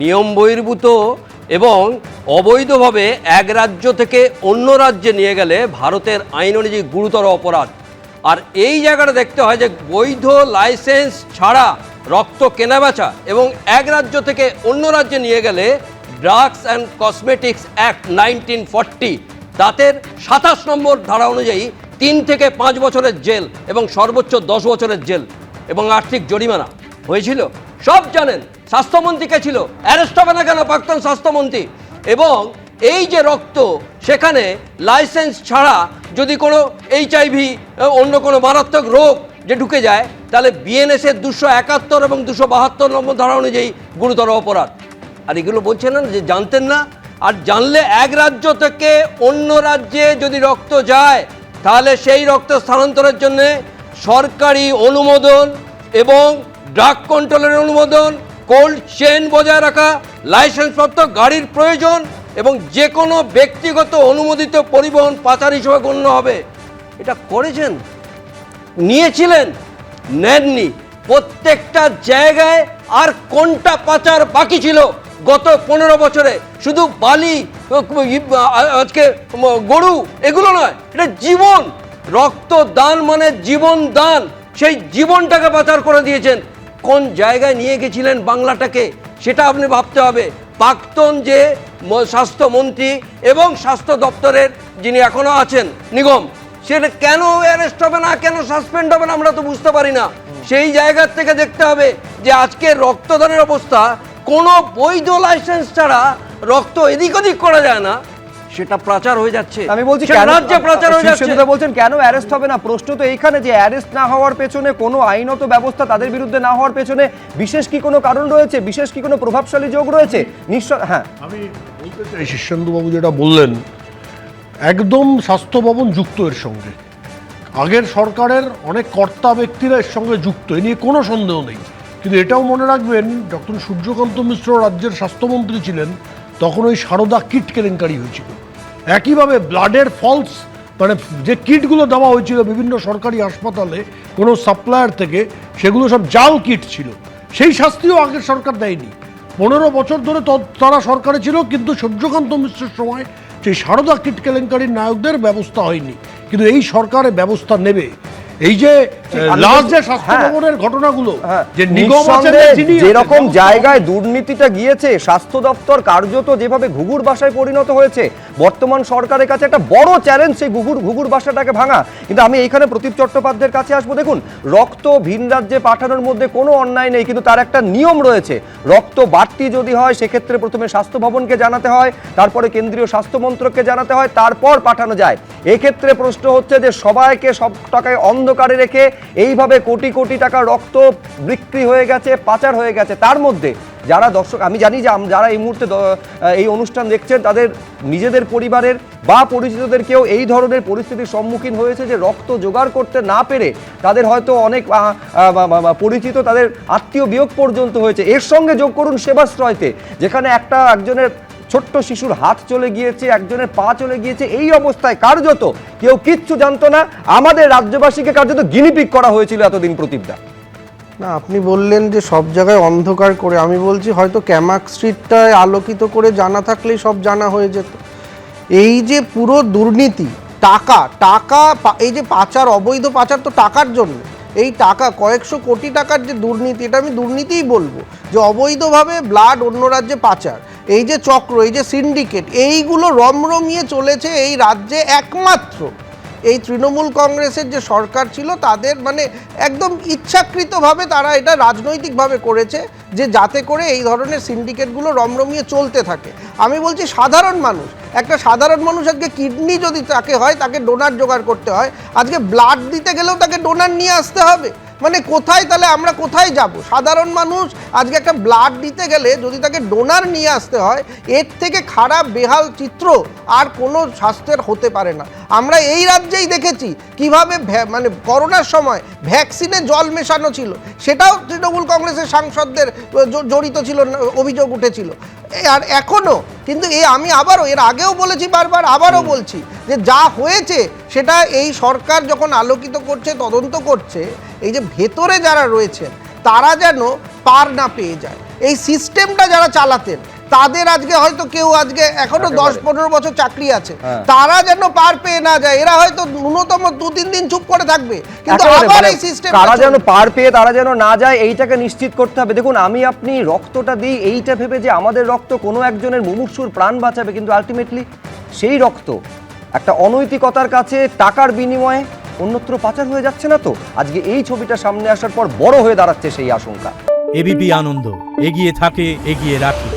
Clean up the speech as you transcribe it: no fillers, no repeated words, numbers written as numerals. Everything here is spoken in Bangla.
নিয়ম বহির্ভূত এবং অবৈধভাবে এক রাজ্য থেকে অন্য রাজ্যে নিয়ে গেলে ভারতের আইন অনুযায়ী গুরুতর অপরাধ। আর এই জায়গাটা দেখতে হয় যে বৈধ লাইসেন্স ছাড়া রক্ত কেনাবেচা এবং এক রাজ্য থেকে অন্য রাজ্যে নিয়ে গেলে ড্রাগস অ্যান্ড কসমেটিক্স অ্যাক্ট 1940 তাদের 27 নম্বর ধারা অনুযায়ী 3 থেকে 5 বছরের জেল এবং সর্বোচ্চ 10 বছরের জেল এবং আর্থিক জরিমানা হয়েছিল। সব জানেন, স্বাস্থ্যমন্ত্রীকে ছিল, অ্যারেস্ট হবে না কেন প্রাক্তন স্বাস্থ্যমন্ত্রী। এবং এই যে রক্ত, সেখানে লাইসেন্স ছাড়া যদি কোনো HIV অন্য কোনো মারাত্মক রোগ যে ঢুকে যায়, তাহলে বিএনএসের 271 এবং 272 নম্বর ধারা অনুযায়ী গুরুতর অপরাধ। আর এগুলো বলছেন না যে জানতেন না। আর জানলে এক রাজ্য থেকে অন্য রাজ্যে যদি রক্ত যায়, তাহলে সেই রক্ত স্থানান্তরের জন্যে সরকারি অনুমোদন এবং ড্রাগ কন্ট্রোলের অনুমোদন, কোল্ড চেইন বজায় রাখা, লাইসেন্সপ্রাপ্ত গাড়ির প্রয়োজন এবং যে কোনো ব্যক্তিগত অনুমোদিত পরিবহন পাচার হিসেবে গণ্য হবে। এটা করেছেন, নিয়েছিলেন, নেননি। প্রত্যেকটা জায়গায় আর কোনটা পাচার বাকি ছিল গত 15 বছরে? শুধু বালি, আজকে গরু, এগুলো নয়, এটা জীবন। রক্ত দান মানে জীবন দান। সেই জীবনটাকে পাচার করে দিয়েছেন। কোন জায়গায় নিয়ে গেছিলেন বাংলাটাকে, সেটা আপনি ভাবতে হবে। প্রাক্তন যে স্বাস্থ্যমন্ত্রী এবং স্বাস্থ্য দপ্তরের যিনি এখনো আছেন নিগম, সেটা কেন অ্যারেস্ট হবে না, কেন সাসপেন্ড হবে না, আমরা তো বুঝতে পারি না। সেই জায়গার থেকে দেখতে হবে যে আজকে রক্তদানের অবস্থা, কোনো বৈধ লাইসেন্স ছাড়া রক্ত এদিক ওদিক করা যায় না, সেটা প্রচার হয়ে যাচ্ছে। আমি বলছি রাজ্যে প্রচার হয়ে যাচ্ছে। বলছেন কেন অ্যারেস্ট হবে না? প্রশ্ন তো এইখানে যে অ্যারেস্ট না হওয়ার পেছনে, কোনো আইনত ব্যবস্থা তাদের বিরুদ্ধে না হওয়ার পেছনে বিশেষ কি কোনো কারণ রয়েছে, বিশেষ কি কোনো প্রভাবশালী যোগ রয়েছে? নিশ্চয়। হ্যাঁ, আমি বলতে চাই শীর্ষেন্দুবাবু যেটা বললেন একদম স্বাস্থ্য ভবন যুক্ত এর সঙ্গে। আগের সরকারের অনেক কর্তা ব্যক্তিরা এর সঙ্গে যুক্ত, এ নিয়ে কোনো সন্দেহ নেই। কিন্তু এটাও মনে রাখবেন, যখন সূর্যকান্ত মিশ্র রাজ্যের স্বাস্থ্যমন্ত্রী ছিলেন, তখন ওই সারদা কিট কেলেঙ্কারি হয়েছিল। একইভাবে ব্লাডের ফলস, মানে যে কিটগুলো দেওয়া হয়েছিল বিভিন্ন সরকারি হাসপাতালে কোনো সাপ্লায়ার থেকে, সেগুলো সব জাল কিট ছিল। সেই শাস্তিও আগের সরকার দেয়নি। 15 বছর ধরে তারা সরকারে ছিল, কিন্তু সূর্যকান্ত মিশ্রের সময় সেই সারদা কিট কেলেঙ্কারির নায়কদের ব্যবস্থা হয়নি। কিন্তু এই সরকারে ব্যবস্থা নেবে। এই যে লাস্ট যে স্বাস্থ্য ভবনের ঘটনাগুলো, যে নিগম আছে, যেরকম জায়গায় দুর্নীতিটা গিয়েছে, স্বাস্থ্য দপ্তর কার্যত যেভাবে ঘুঘুর বাসায় পরিণত হয়েছে, বর্তমান সরকারের কাছে একটা বড় চ্যালেঞ্জ সেই ঘুঘুর বাসাটাকে ভাঙা। কিন্তু আমি এইখানে প্রদীপ চট্টোপাধ্যায়ের কাছে আসবো। দেখুন, রক্ত ভিন রাজ্যে পাঠানোর মধ্যে কোনো অন্যায় নেই, কিন্তু তার একটা নিয়ম রয়েছে। রক্ত বাড়তি যদি হয়, সেক্ষেত্রে প্রথমে স্বাস্থ্য ভবনকে জানাতে হয়, তারপরে কেন্দ্রীয় স্বাস্থ্য মন্ত্রককে জানাতে হয়, তারপর পাঠানো যায়। এক্ষেত্রে প্রশ্ন হচ্ছে যে সবাইকে সব টাকায় অন্ধকারে রেখে এইভাবে কোটি কোটি টাকা রক্ত বিক্রি হয়ে গেছে, পাচার হয়ে গেছে। তার মধ্যে যারা দর্শক, আমি জানি যে যারা এই মুহূর্তে এই অনুষ্ঠান দেখছেন, তাদের নিজেদের পরিবারের বা পরিচিতদের কেউ এই ধরনের পরিস্থিতির সম্মুখীন হয়েছে যে রক্ত জোগাড় করতে না পেরে তাদের হয়তো অনেক পরিচিত, তাদের আত্মীয় বিয়োগ পর্যন্ত হয়েছে। এর সঙ্গে যোগ করুন সেবাশ্রয়তে, যেখানে একজনের ছোট্ট শিশুর হাত চলে গিয়েছে, একজনের পা চলে গিয়েছে। এই অবস্থায় কার্যত কেউ কিচ্ছু জানতো না, আমাদের রাজ্যবাসীকে কার্যত গিনিপিগ করা হয়েছিল এতদিন। প্রতিভা না, আপনি বললেন যে সব জায়গায় অন্ধকার করে, আমি বলছি হয়তো ক্যামাক স্ট্রিটটায় আলোকিত করে জানা থাকলেই সব জানা হয়ে যেত। এই যে পুরো দুর্নীতি, টাকা এই যে পাচার, অবৈধ পাচার তো টাকার জন্য, এই টাকা কয়েকশো কোটি টাকার যে দুর্নীতি, এটা আমি দুর্নীতিই বলবো। যে অবৈধভাবে ব্লাড অন্য রাজ্যে পাচার, এই যে চক্র, এই যে সিন্ডিকেট, এইগুলো রমরমিয়ে চলেছে এই রাজ্যে একমাত্র এই তৃণমূল কংগ্রেসের যে সরকার ছিল, তাদের মানে একদম ইচ্ছাকৃতভাবে তারা এটা রাজনৈতিকভাবে করেছে, যে যাতে করে এই ধরনের সিন্ডিকেটগুলো রমরমিয়ে চলতে থাকে। আমি বলছি সাধারণ মানুষ, একটা সাধারণ মানুষ আজকে কিডনি যদি তাকে হয়, তাকে ডোনার জোগাড় করতে হয়, আজকে ব্লাড দিতে গেলেও তাকে ডোনার নিয়ে আসতে হবে। মানে কোথায়, তাহলে আমরা কোথায় যাব? সাধারণ মানুষ আজকে একটা ব্লাড দিতে গেলে যদি তাকে ডোনার নিয়ে আসতে হয়, এর থেকে খারাপ বেহাল চিত্র আর কোনো স্বাস্থ্যের হতে পারে না। আমরা এই রাজ্যেই দেখেছি কিভাবে মানে করোনার সময় ভ্যাকসিনে জল মেশানো ছিল, সেটাও তৃণমূল কংগ্রেসের সাংসদদের জড়িত ছিল, অভিযোগ উঠেছিল। আর এখনও কিন্তু আমি আবারও এর আগেও বলেছি, বারবার আবারও বলছি যে যা হয়েছে সেটা এই সরকার যখন আলোকিত করছে, তদন্ত করছে, এই যে ভেতরে যারা রয়েছেন তারা যেন পার না পেয়ে যায়। এই সিস্টেমটা যারা চালাতেন তাদের আজকে হয়তো কেউ আজকে এখনো 10-15 বছর চাকরি আছে, তারা যেন পার পেয়ে না যায়। এরা হয়তো ন্যূনতম 2-3 দিন চুপ করে থাকবে, কিন্তু আবার এই সিস্টেম তারা যেন পার পেয়ে তারা যেন না যায় এইটাকে নিশ্চিত করতে হবে। দেখুন, আমি আপনি রক্তটা দিই এইটা ভেবে যে আমাদের রক্ত কোনো একজনের মুমূর্ষুর প্রাণ বাঁচাবে, কিন্তু আলটিমেটলি সেই রক্ত একটা অনৈতিকতার কাছে টাকার বিনিময়ে অন্যত্র পাচার হয়ে যাচ্ছে না তো? আজকে এই ছবিটা সামনে আসার পর বড় হয়ে দাঁড়াচ্ছে সেই আশঙ্কা। এবিপি আনন্দ, এগিয়ে থাকে, এগিয়ে রাখে।